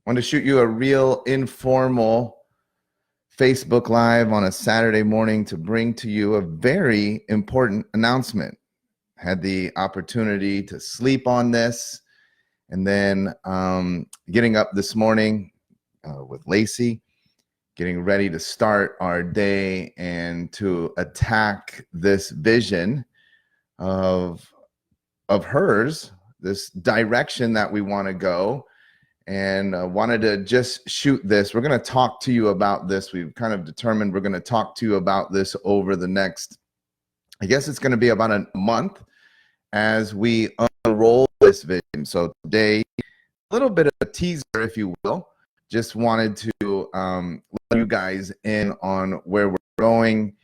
Want to shoot you a real informal Facebook Live on a Saturday morning to bring to you a very important announcement. Had the opportunity to sleep on this, and then getting up this morning with Lacey, getting ready to start our day and to attack this vision of hers, this direction that we want to go, and wanted to just shoot this. We're going to talk to you about this. We've kind of determined we're going to talk to you about this over the next, I guess it's going to be about a month as we unroll this vision. So today, a little bit of a teaser, if you will. Just wanted to let you guys in on where we're going,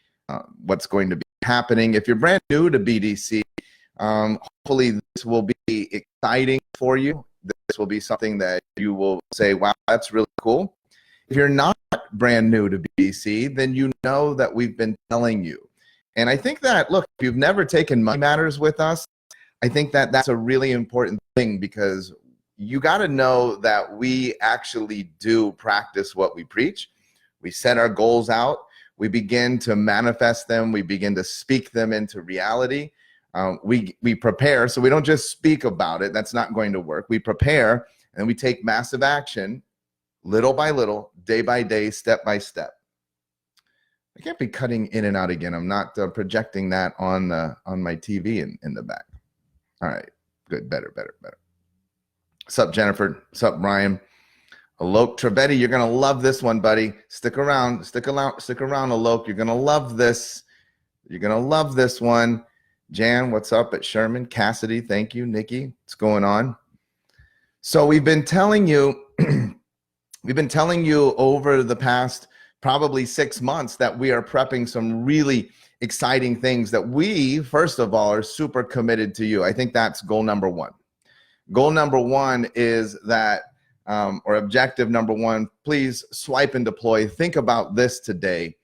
what's going to be happening. If you're brand new to BDC, hopefully this will be exciting for you. This will be something that you will say, wow, that's really cool. If you're not brand new to BDC, then you know that we've been telling you. And I think that, look, if you've never taken Money Matters with us, I think that that's a really important thing, because you got to know that we actually do practice what we preach. We set our goals out. We begin to manifest them. We begin to speak them into reality. We prepare, so we don't just speak about it. That's not going to work. We prepare, and we take massive action, little by little, day by day, step by step. I can't be cutting in and out again. I'm not projecting that on my TV in the back. All right, good, better. What's up, Jennifer? What's up, Brian? Alok Trivedi, you're gonna love this one, buddy. Stick around, Alok. You're gonna love this. You're gonna love this one. Jan, what's up at Sherman? Cassidy, thank you. Nikki, what's going on? So we've been telling you, over the past probably 6 months that we are prepping some really exciting things that we, first of all, are super committed to you. I think that's goal number one. Goal number one is that, or objective number one, please swipe and deploy. Think about this today,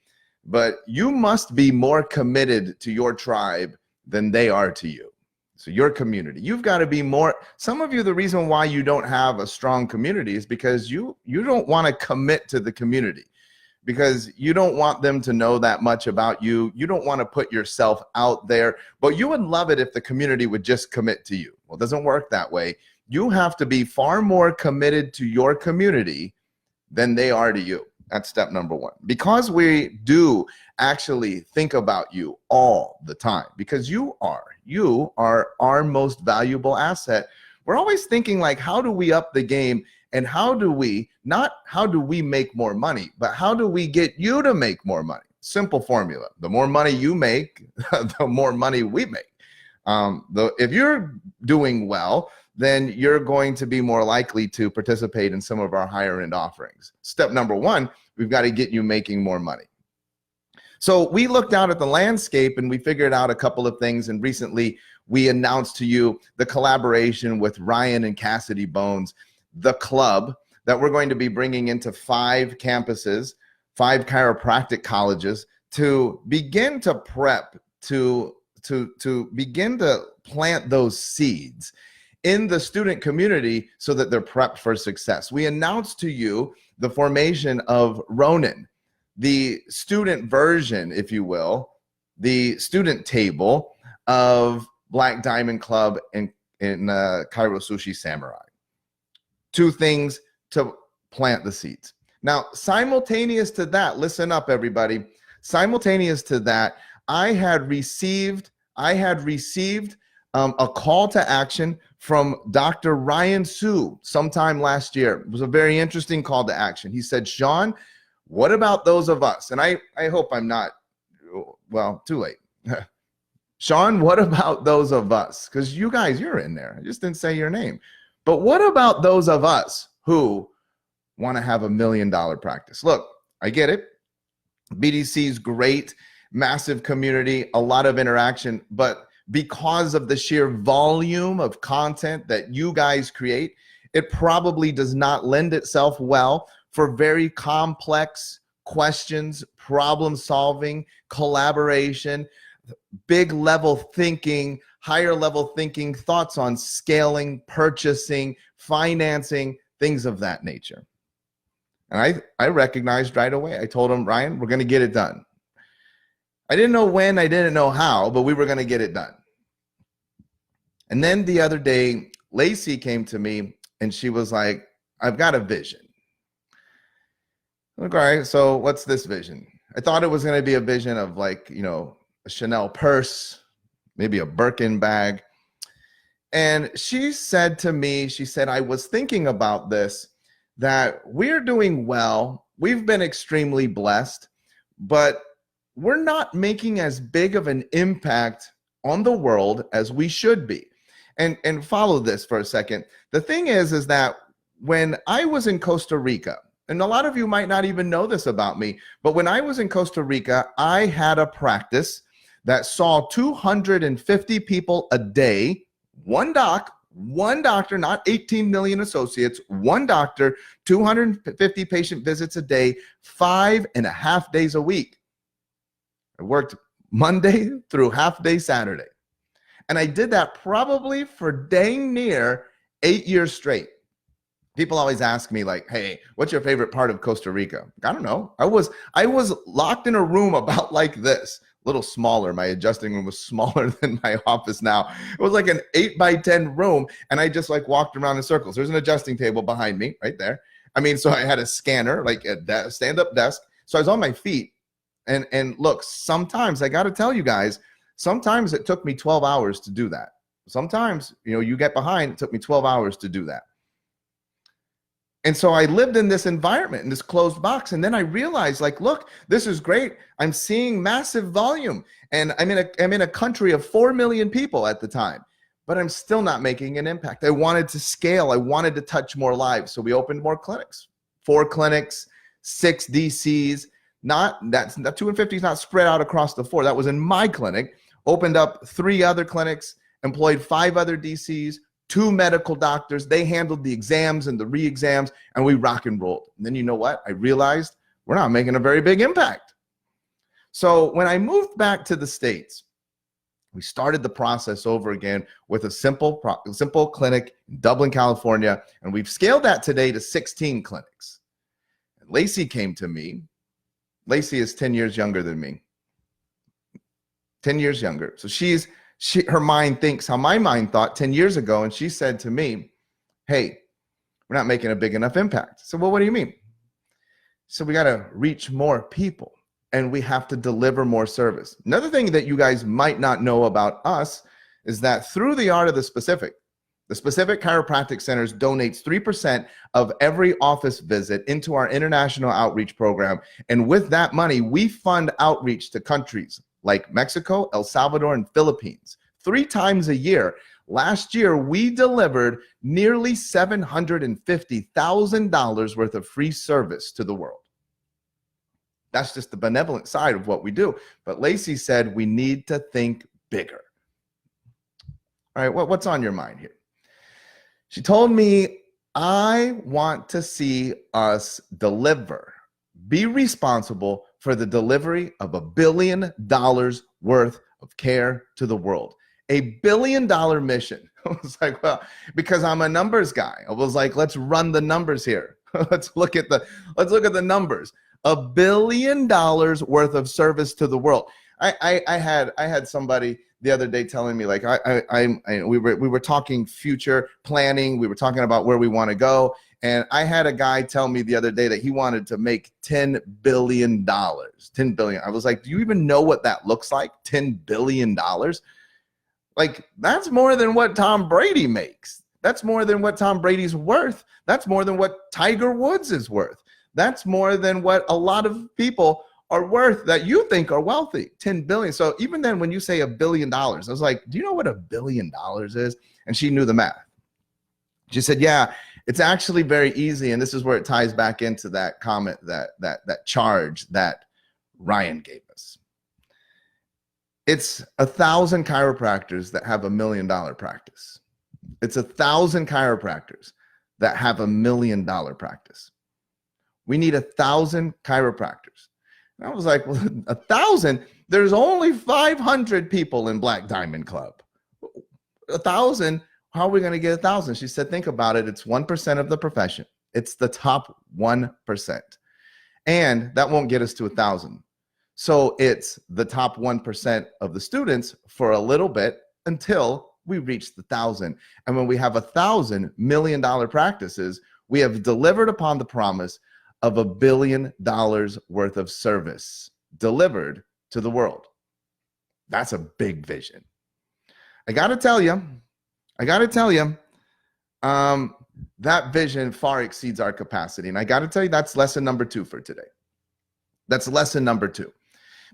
but you must be more committed to your tribe than they are to you. So your community, you've got to be more. Some of you, the reason why you don't have a strong community is because you don't want to commit to the community, because you don't want them to know that much about you. You don't want to put yourself out there, but you would love it if the community would just commit to you. Well, it doesn't work that way. You have to be far more committed to your community than they are to you. That's step number one. Because we do actually think about you all the time, because you are our most valuable asset. We're always thinking, like, how do we up the game, and how do we make more money, but how do we get you to make more money? Simple formula. The more money you make, the more money we make. If you're doing well, then you're going to be more likely to participate in some of our higher end offerings. Step number one, we've got to get you making more money. So we looked out at the landscape and we figured out a couple of things. And recently we announced to you the collaboration with Ryan and Cassidy Bones, the club that we're going to be bringing into 5 campuses, 5 chiropractic colleges, to begin to prep, to begin to plant those seeds in the student community so that they're prepped for success. We announced to you the formation of Ronin, the student version, if you will, the student table of Black Diamond Club and Cairo Sushi Samurai. 2 things to plant the seeds. Now, simultaneous to that, listen up, everybody. Simultaneous to that, I had received a call to action from Dr. Ryan Su sometime last year. It was a very interesting call to action. He said, Shawn, what about those of us? And I hope I'm not, well, too late. Shawn, what about those of us? Because you guys, you're in there. I just didn't say your name. But what about those of us who want to have $1 million practice? Look, I get it. BDC's great, massive community, a lot of interaction, but because of the sheer volume of content that you guys create, it probably does not lend itself well for very complex questions, problem solving, collaboration, big level thinking, higher level thinking, thoughts on scaling, purchasing, financing. things of that nature. And I recognized right away. I told him, Ryan, we're going to get it done. I didn't know when, I didn't know how, but we were going to get it done. And then the other day, Lacey came to me and she was like, I've got a vision. I'm like, all right, so what's this vision? I thought it was going to be a vision of like, you know, a Chanel purse, maybe a Birkin bag. And she said to me, she said, I was thinking about this, that we're doing well. We've been extremely blessed, but we're not making as big of an impact on the world as we should be. And follow this for a second. The thing is that when I was in Costa Rica, and a lot of you might not even know this about me, but when I was in Costa Rica, I had a practice that saw 250 people a day, one doctor, not 18 million associates, one doctor, 250 patient visits a day, 5.5 days a week. I worked Monday through half day Saturday. And I did that probably for dang near 8 years straight. People always ask me like, hey, what's your favorite part of Costa Rica? I don't know. I was locked in a room about like this, a little smaller. My adjusting room was smaller than my office now. It was like an 8x10 room. And I just like walked around in circles. There's an adjusting table behind me right there. I mean, so I had a scanner, like a stand-up desk. So I was on my feet. And look, sometimes I got to tell you guys, sometimes it took me 12 hours to do that. Sometimes, you know, you get behind, it took me 12 hours to do that. And so I lived in this environment, in this closed box. And then I realized like, look, this is great. I'm seeing massive volume. And I'm in a country of 4 million people at the time, but I'm still not making an impact. I wanted to scale. I wanted to touch more lives. So we opened more clinics, 4 clinics, 6 DCs. That 250 is not spread out across the 4. That was in my clinic. Opened up 3 other clinics, employed 5 other DCs, 2 medical doctors. They handled the exams and the re-exams, and we rock and rolled. And then you know what? I realized we're not making a very big impact. So when I moved back to the States, we started the process over again with a simple clinic in Dublin, California, and we've scaled that today to 16 clinics. And Lacey came to me. Lacey is 10 years younger than me. 10 years younger. So her mind thinks how my mind thought 10 years ago. And she said to me, hey, we're not making a big enough impact. So, well, what do you mean? So we got to reach more people and we have to deliver more service. Another thing that you guys might not know about us is that through the art of the specific chiropractic centers donates 3% of every office visit into our international outreach program. And with that money, we fund outreach to countries like Mexico, El Salvador, and Philippines 3 times a year. Last year, we delivered nearly $750,000 worth of free service to the world. That's just the benevolent side of what we do. But Lacey said we need to think bigger. All right, what's on your mind here? She told me, I want to see us be responsible for the delivery of $1 billion worth of care to the world. $1 billion mission. I was like, well, because I'm a numbers guy. I was like, let's run the numbers here. let's look at the numbers. $1 billion worth of service to the world. I had somebody the other day telling me like we were talking future planning. We were talking about where we want to go. And I had a guy tell me the other day that he wanted to make $10 billion. $10 billion. I was like, do you even know what that looks like? $10 billion? Like, that's more than what Tom Brady makes. That's more than what Tom Brady's worth. That's more than what Tiger Woods is worth. That's more than what a lot of people are worth that you think are wealthy. 10 billion. So even then, when you say $1 billion, I was like, do you know what $1 billion is? And she knew the math. She said, yeah, it's actually very easy. And this is where it ties back into that comment, that charge that Ryan gave us. It's 1,000 chiropractors that have $1 million practice. It's 1,000 chiropractors that have $1 million practice. We need 1,000 chiropractors. And I was like, well, 1,000? There's only 500 people in Black Diamond Club. 1,000 How are we going to get 1,000? She said, think about it. It's 1% of the profession. It's the top 1%. And that won't get us to 1,000. So it's the top 1% of the students for a little bit until we reach the 1,000. And when we have $1,000 million practices, we have delivered upon the promise of $1 billion worth of service delivered to the world. That's a big vision. I got to tell you, that vision far exceeds our capacity. And I got to tell you, that's lesson number 2 for today. That's lesson number 2.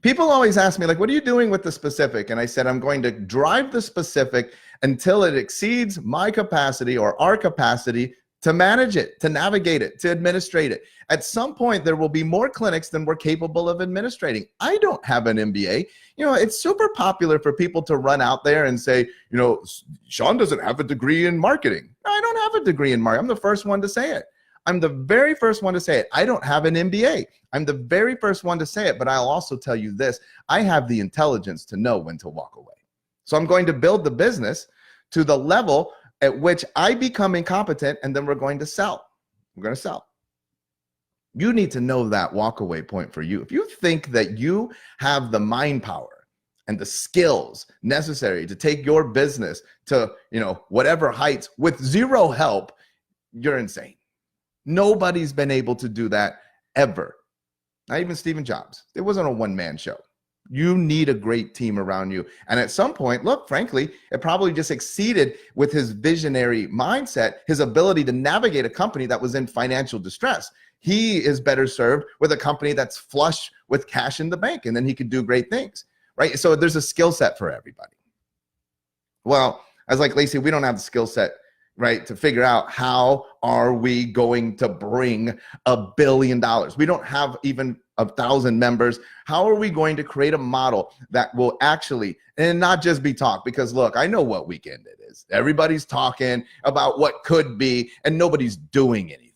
People always ask me, like, what are you doing with the specific? And I said, I'm going to drive the specific until it exceeds my capacity or our capacity to manage it, to navigate it, to administrate it. At some point, there will be more clinics than we're capable of administrating. I don't have an MBA. You know, it's super popular for people to run out there and say, you know, Shawn doesn't have a degree in marketing. I don't have a degree in marketing. I'm the first one to say it. I'm the very first one to say it. I don't have an MBA. I'm the very first one to say it, but I'll also tell you this. I have the intelligence to know when to walk away. So I'm going to build the business to the level at which I become incompetent, and then we're going to sell. We're going to sell. You need to know that walkaway point for you. If you think that you have the mind power and the skills necessary to take your business to, you know, whatever heights with zero help, you're insane. Nobody's been able to do that ever. Not even Steve Jobs. It wasn't a one-man show. You need a great team around you. And at some point, look, frankly, it probably just exceeded with his visionary mindset, his ability to navigate a company that was in financial distress. He is better served with a company that's flush with cash in the bank, and then he could do great things, right? So there's a skill set for everybody. Well, I was like, Lacey, we don't have the skill set, right, to figure out how are we going to bring $1 billion. We don't have even 1,000 members. How are we going to create a model that will actually, and not just be talk? Because look, I know what weekend it is. Everybody's talking about what could be, and nobody's doing anything.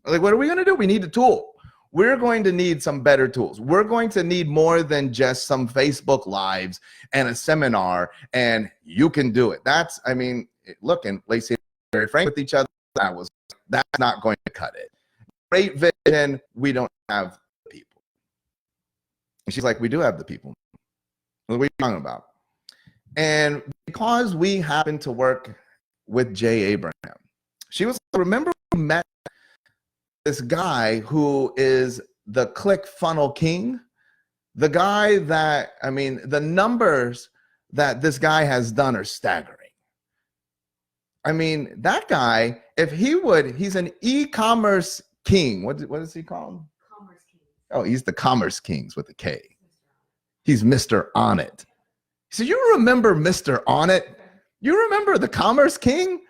Like, what are we going to do? We need a tool. We're going to need some better tools. We're going to need more than just some Facebook Lives and a seminar, and you can do it. That's, I mean, look, and Lacey, very frank with each other, that's not going to cut it. Great vision, we don't have the people. And she's like, we do have the people. What are you talking about? And because we happen to work with Jay Abraham, she was, remember we met this guy who is the ClickFunnels king, the guy that, I mean, the numbers that this guy has done are staggering. I mean, that guy, if he would, he's an e-commerce king. What does he call him? Commerce King. Oh, he's the Commerce Kings with a K. He's Mr. On It. So you remember Mr. On It? You remember the Commerce King?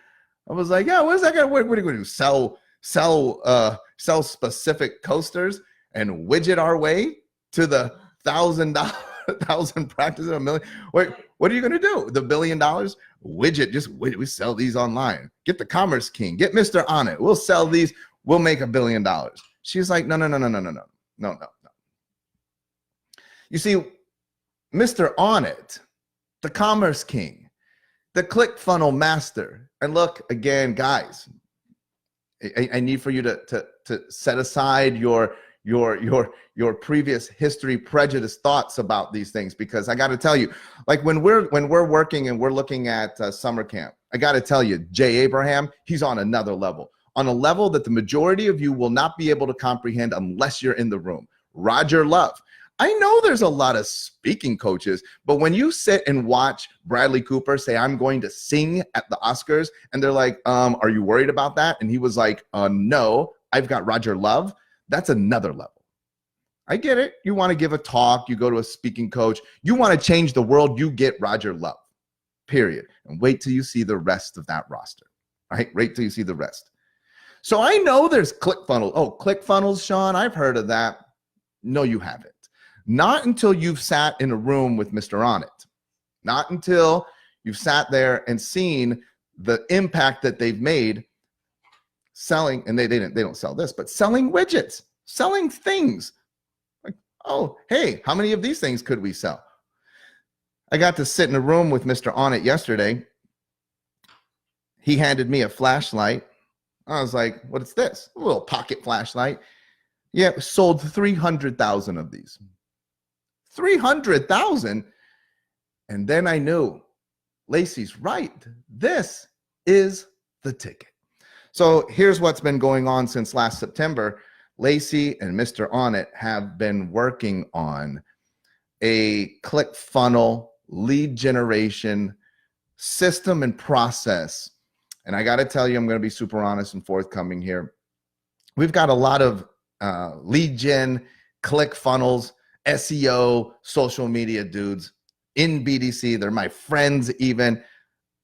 I was like, yeah, what is that guy? What are you going to do? Sell specific coasters and widget our way to the $1,000 practice of $1 million. Wait, what are you going to do? The $1 billion widget, we sell these online. Get the Commerce King, get Mr. On It. We'll sell these. We'll make $1 billion. She's like, no. You see, Mr. On It, the Commerce King, the ClickFunnels master. And look, again, guys, I need for you to set aside your previous history, prejudice, thoughts about these things, because I got to tell you, like when we're working and we're looking at summer camp, I got to tell you, Jay Abraham, he's on another level, on a level that the majority of you will not be able to comprehend unless you're in the room. Roger Love. I know there's a lot of speaking coaches, but when you sit and watch Bradley Cooper say, I'm going to sing at the Oscars, and they're like, are you worried about that? And he was like, no, I've got Roger Love. That's another level. I get it. You want to give a talk, you go to a speaking coach, you want to change the world, you get Roger Love, period. And wait till you see the rest of that roster, right? Wait till you see the rest. So I know there's ClickFunnels. Oh, ClickFunnels, Shawn, I've heard of that. No, you haven't. Not until you've sat in a room with Mr. On It. Not until you've sat there and seen the impact that they've made selling, and they don't sell this, but selling widgets, selling things. Like, oh, hey, how many of these things could we sell? I got to sit in a room with Mr. On It yesterday, He handed me a flashlight. I was like, what is this? A little pocket flashlight. Yeah, sold 300,000 of these. 300,000. And then I knew, Lacey's right. This is the ticket. So here's what's been going on since last September. Lacey and Mr. Onnit have been working on a ClickFunnels lead generation system and process. And I got to tell you, I'm going to be super honest and forthcoming here. We've got a lot of lead gen, ClickFunnels, SEO, social media dudes in BDC. They're my friends even.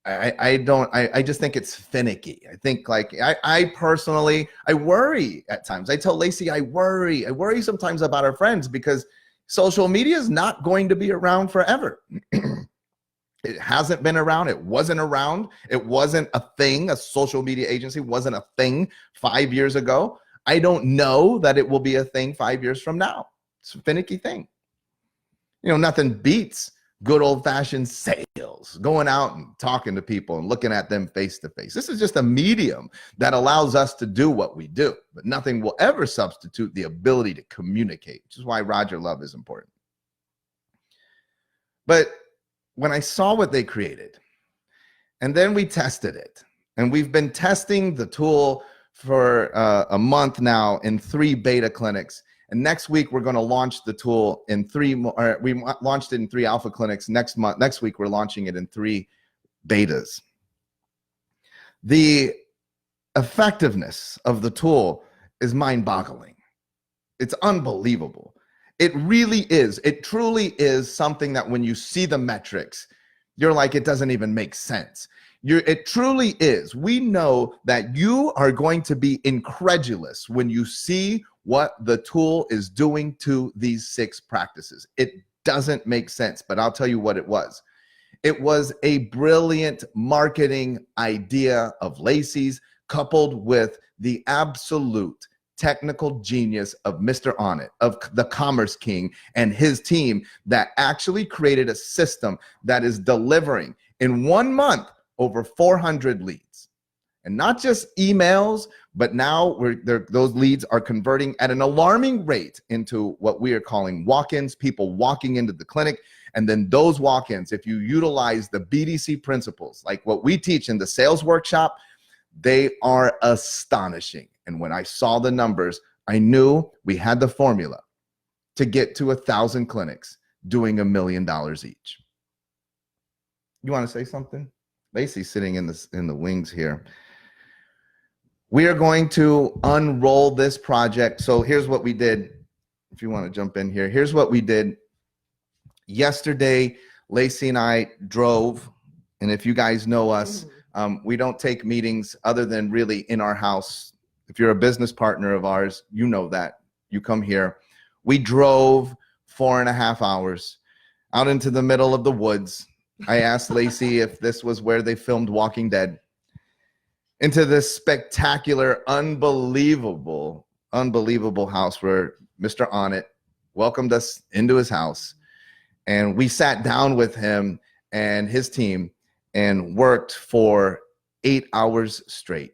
I just think it's finicky. I think like I personally, I worry at times. I tell Lacey, I worry sometimes about our friends because social media is not going to be around forever. It hasn't been around. It wasn't around. It wasn't a thing. A social media agency wasn't a thing 5 years ago. I don't know that it will be a thing 5 years from now. It's a finicky thing. You know, nothing beats good old-fashioned sales, going out and talking to people and looking at them face to face. This is just a medium that allows us to do what we do, but nothing will ever substitute the ability to communicate, which is why Roger Love is important. But when I saw what they created, and then we tested it, and we've been testing the tool for a month now in 3 beta clinics. And next week, we're going to launch the tool in 3 more. We launched it in 3 alpha clinics. Next week, we're launching it in 3 betas. The effectiveness of the tool is mind-boggling. It's unbelievable. It really is. It truly is something that when you see the metrics, you're like, it doesn't even make sense. It truly is. We know that you are going to be incredulous when you see what the tool is doing to these 6 practices. It doesn't make sense, but I'll tell you what it was. It was a brilliant marketing idea of Lacey's, coupled with the absolute technical genius of Mr. Onnit, of the Commerce King and his team that actually created a system that is delivering in 1 month over 400 leads. And not just emails, but now those leads are converting at an alarming rate into what we are calling walk-ins, people walking into the clinic. And then those walk-ins, if you utilize the BDC principles, like what we teach in the sales workshop, they are astonishing. And when I saw the numbers, I knew we had the formula to get to 1,000 clinics doing $1 million each. You want to say something? Lacey's sitting in the wings here. We are going to unroll this project. So here's what we did. If you want to jump in here, here's what we did. Yesterday, Lacey and I drove, and if you guys know us, we don't take meetings other than really in our house. If you're a business partner of ours, you know that. You come here. We drove 4.5 hours out into the middle of the woods. I asked Lacey if this was where they filmed Walking Dead. Into this spectacular, unbelievable house where Mr. Onnit welcomed us into his house. And we sat down with him and his team and worked for 8 hours straight.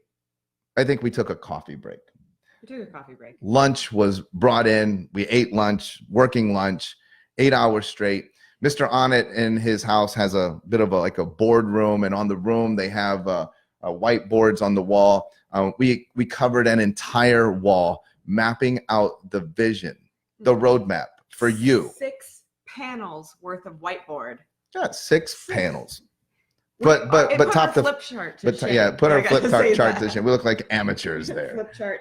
I think we took a coffee break. We took a coffee break. Lunch was brought in. We ate lunch, working lunch, 8 hours straight. Mr. Onnit in his house has a bit of like a board room, and on the room they have whiteboards on the wall. We covered an entire wall, mapping out the vision, the roadmap for you. 6 panels worth of whiteboard. Yeah, 6 panels. But top the flip chart. Put our flip chart to shame. We look like amateurs there. Flip chart.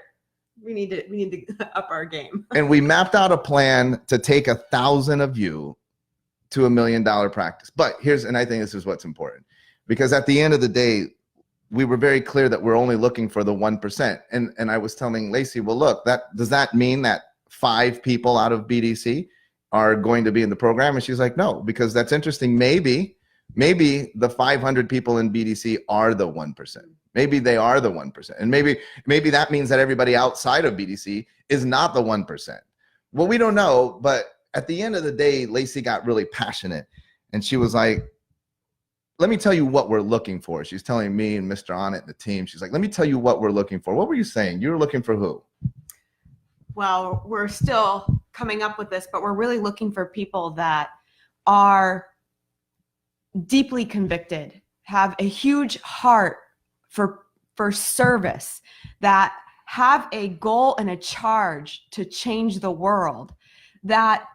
We need to up our game. And we mapped out a plan to take 1,000 of you to $1 million practice. But I think this is what's important, because at the end of the day, we were very clear that we're only looking for the 1%. And I was telling Lacey, well, look, does that mean that 5 people out of BDC are going to be in the program? And she's like, no, because that's interesting. Maybe the 500 people in BDC are the 1%. Maybe they are the 1%. And maybe that means that everybody outside of BDC is not the 1%. Well, we don't know, but at the end of the day, Lacey got really passionate, and she was like, let me tell you what we're looking for. She's telling me and Mr. On It and the team. She's like, let me tell you what we're looking for. What were you saying? You were looking for who? Well, we're still coming up with this, but we're really looking for people that are deeply convicted, have a huge heart for service, that have a goal and a charge to change the world, that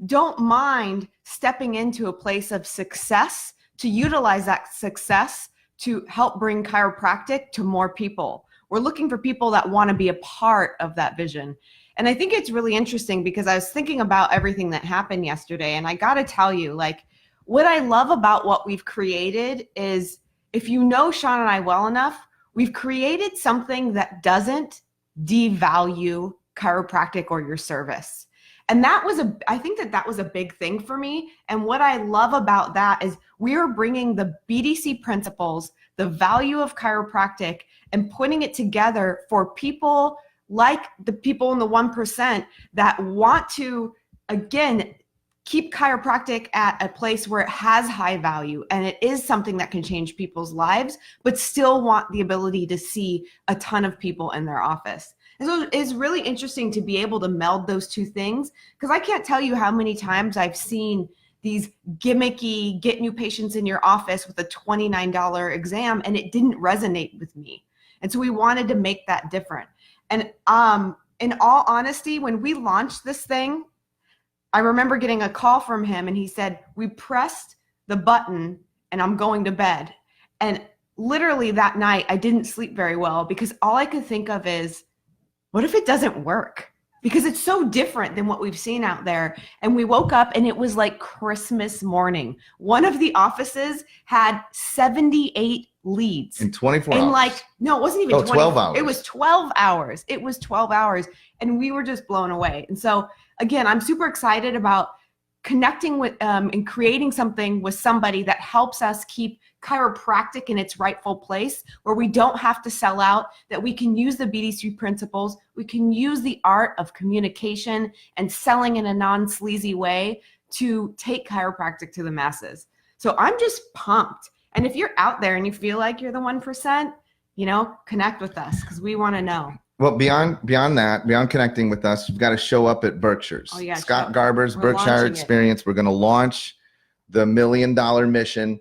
don't mind stepping into a place of success to utilize that success to help bring chiropractic to more people. We're looking for people that want to be a part of that vision. And I think it's really interesting because I was thinking about everything that happened yesterday, and I got to tell you, like, what I love about what we've created is, if you know Shawn and I well enough, we've created something that doesn't devalue chiropractic or your service. And I think that was a big thing for me. And what I love about that is we are bringing the BDC principles, the value of chiropractic, and putting it together for people like the people in the 1% that want to, again, keep chiropractic at a place where it has high value and it is something that can change people's lives, but still want the ability to see a ton of people in their office. And so it's really interesting to be able to meld those two things, because I can't tell you how many times I've seen these gimmicky, get new patients in your office with a $29 exam, and it didn't resonate with me. And so we wanted to make that different. And in all honesty, when we launched this thing, I remember getting a call from him and he said, we pressed the button and I'm going to bed. And literally that night, I didn't sleep very well because all I could think of is, what if it doesn't work? Because it's so different than what we've seen out there. And we woke up and it was like Christmas morning. One of the offices had 78 leads. In 24 hours. Like, no, it wasn't even 12 hours. It was 12 hours. It was 12 hours. And we were just blown away. And so, again, I'm super excited about connecting with and creating something with somebody that helps us keep chiropractic in its rightful place, where we don't have to sell out, that we can use the BDC principles, we can use the art of communication and selling in a non-sleazy way to take chiropractic to the masses. So I'm just pumped. And if you're out there and you feel like you're the 1%, connect with us because we want to know. Well, beyond that, beyond connecting with us, you've got to show up at Berkshire's. Oh, yeah, Scott Garber's Berkshire Experience. We're going to launch the $1 million mission,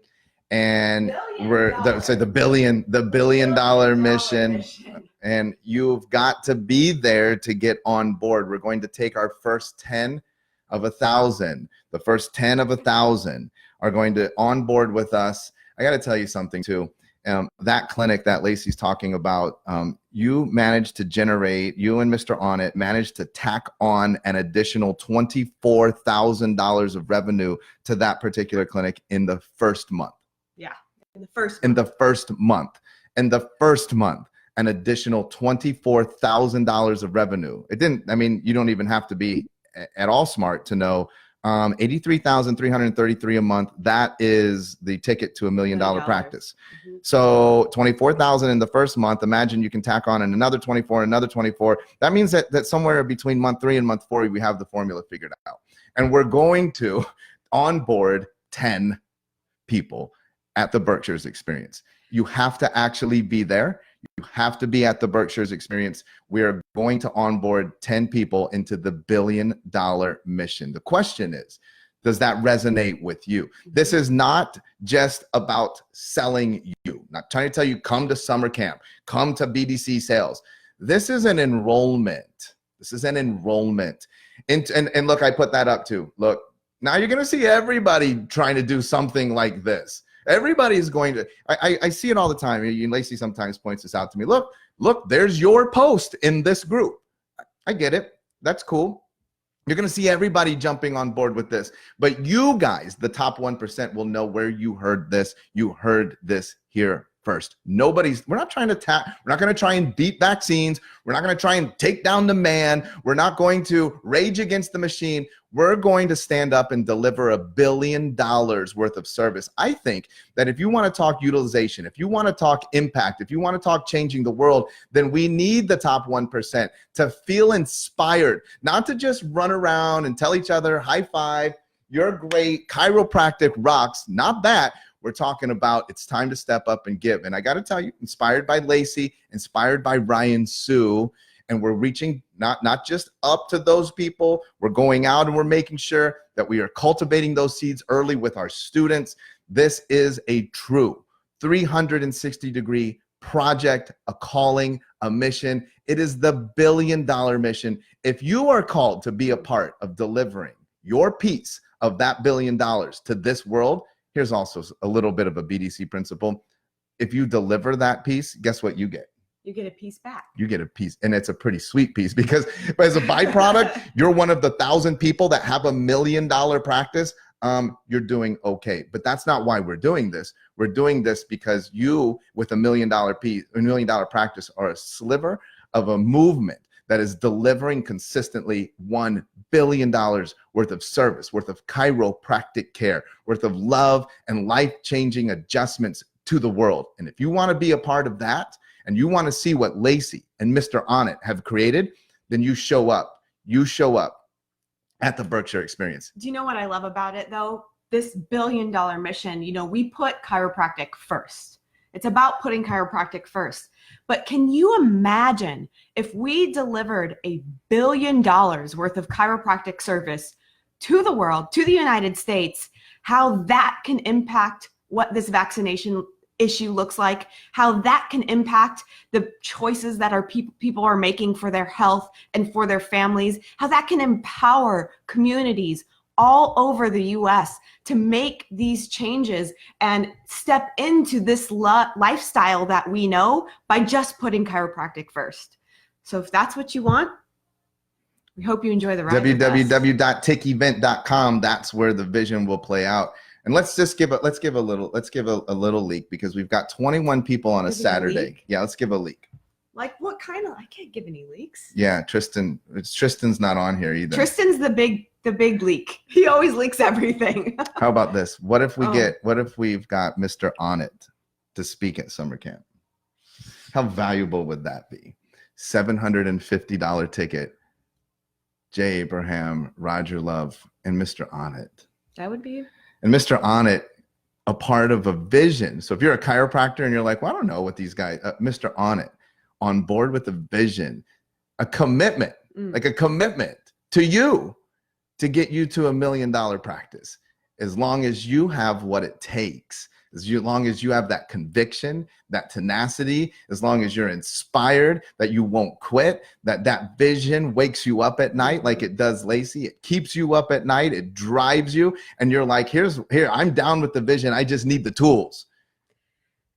and the billion dollar mission. And you've got to be there to get on board. We're going to take our first 10 of 1,000. The first 10 of 1,000 are going to onboard with us. I got to tell you something too. That clinic that Lacey's talking about, you and Mr. On It managed to tack on an additional $24,000 of revenue to that particular clinic in the first month. Yeah, in the first month, an additional $24,000 of revenue. You don't even have to be at all smart to know. $83,333 a month. That is the ticket to $1 million practice. Mm-hmm. So 24,000 in the first month. Imagine you can tack on another 24, another 24. That means that somewhere between month 3 and month 4, we have the formula figured out. And we're going to onboard 10 people at the Berkshire's Experience. You have to actually be there. You have to be at the Berkshire's Experience. We are going to onboard 10 people into the $1 billion mission. The question is, does that resonate with you? This is not just about selling you. Not trying to tell you, come to summer camp, come to BDC sales. This is an enrollment. And look, I put that up too. Look, now you're going to see everybody trying to do something like this. Everybody's going to, I see it all the time. Lacey sometimes points this out to me. Look, there's your post in this group. I get it. That's cool. You're going to see everybody jumping on board with this. But you guys, the top 1%, will know where you heard this. You heard this here first. We're not going to try and beat vaccines. We're not going to try and take down the man. We're not going to rage against the machine. We're going to stand up and deliver $1 billion worth of service. I think that if you want to talk utilization, if you want to talk impact, if you want to talk changing the world, then we need the top 1% to feel inspired, not to just run around and tell each other, high five, you're great, chiropractic rocks, not that. We're talking about it's time to step up and give. And I got to tell you, inspired by Lacey, inspired by Ryan Sue, and we're reaching not just up to those people. We're going out and we're making sure that we are cultivating those seeds early with our students. This is a true 360-degree project, a calling, a mission. It is the $1 billion mission. If you are called to be a part of delivering your piece of that $1 billion to this world, here's also a little bit of a BDC principle. If you deliver that piece, guess what you get? You get a piece back. You get a piece, and it's a pretty sweet piece, because as a byproduct, you're one of the 1,000 people that have $1 million practice. You're doing okay. But that's not why we're doing this. We're doing this because you, with $1 million piece, $1 million practice, are a sliver of a movement that is delivering consistently $1 billion worth of service, worth of chiropractic care, worth of love and life-changing adjustments to the world. And if you want to be a part of that, and you want to see what Lacey and Mr. On It have created, then you show up. You show up at the Berkshire Experience. Do you know what I love about it, though? This $1 billion mission, we put chiropractic first. It's about putting chiropractic first. But can you imagine if we delivered $1 billion worth of chiropractic service to the world, to the United States, how that can impact what this vaccination issue looks like, how that can impact the choices that our people are making for their health and for their families, how that can empower communities all over the US to make these changes and step into this lifestyle that we know by just putting chiropractic first. So if that's what you want, we hope you enjoy the ride. www.tickevent.com. That's where the vision will play out. And let's give a little leak, because we've got 21 people on a Saturday. Yeah, let's give a leak. Like what kind of? I can't give any leaks. Yeah, Tristan's not on here either. Tristan's the big leak. He always leaks everything. How about this? What if we've got Mr. On It to speak at summer camp? How valuable would that be? $750 ticket. Jay Abraham, Roger Love, and Mr. On It. That would be. And Mr. On It, a part of a vision. So if you're a chiropractor and you're like, well, I don't know what these guys, Mr. On It, on board with a vision, a commitment, like a commitment to you to get you to $1 million practice. As long as you have what it takes, as long as you have that conviction, that tenacity, as long as you're inspired, that you won't quit, that vision wakes you up at night like it does Lacey. It keeps you up at night. It drives you. And you're like, here, I'm down with the vision. I just need the tools.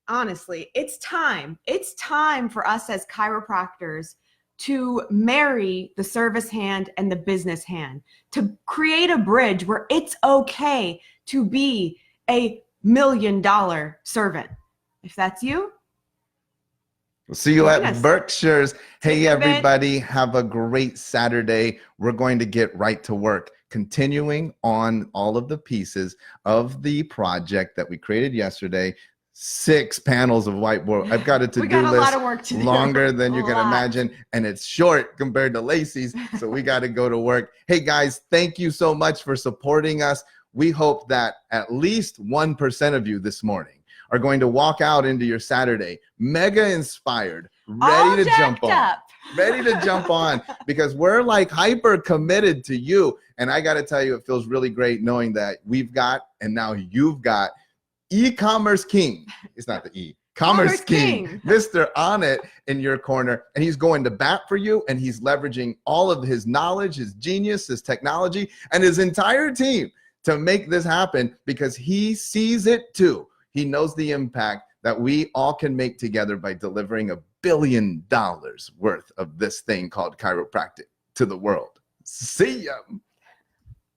Honestly, it's time. It's time for us as chiropractors to marry the service hand and the business hand, to create a bridge where it's okay to be a $1 million servant. If that's you, we'll see you at Berkshire's. Hey, everybody, have a great Saturday. We're going to get right to work, continuing on all of the pieces of the project that we created yesterday. 6 panels of whiteboard. I've got a to-do list lot of work to do. Longer than you can imagine, and it's short compared to Lacey's, so we got to go to work. Hey, guys, thank you so much for supporting us. We hope that at least 1% of you this morning are going to walk out into your Saturday mega inspired, ready to jump on, because we're like hyper committed to you. And I got to tell you, it feels really great knowing that we've got, and now you've got, e-commerce king. It's not the E. Commerce king, Mr. On It in your corner. And he's going to bat for you, and he's leveraging all of his knowledge, his genius, his technology, and his entire team to make this happen, because he sees it too. He knows the impact that we all can make together by delivering $1 billion worth of this thing called chiropractic to the world. See ya.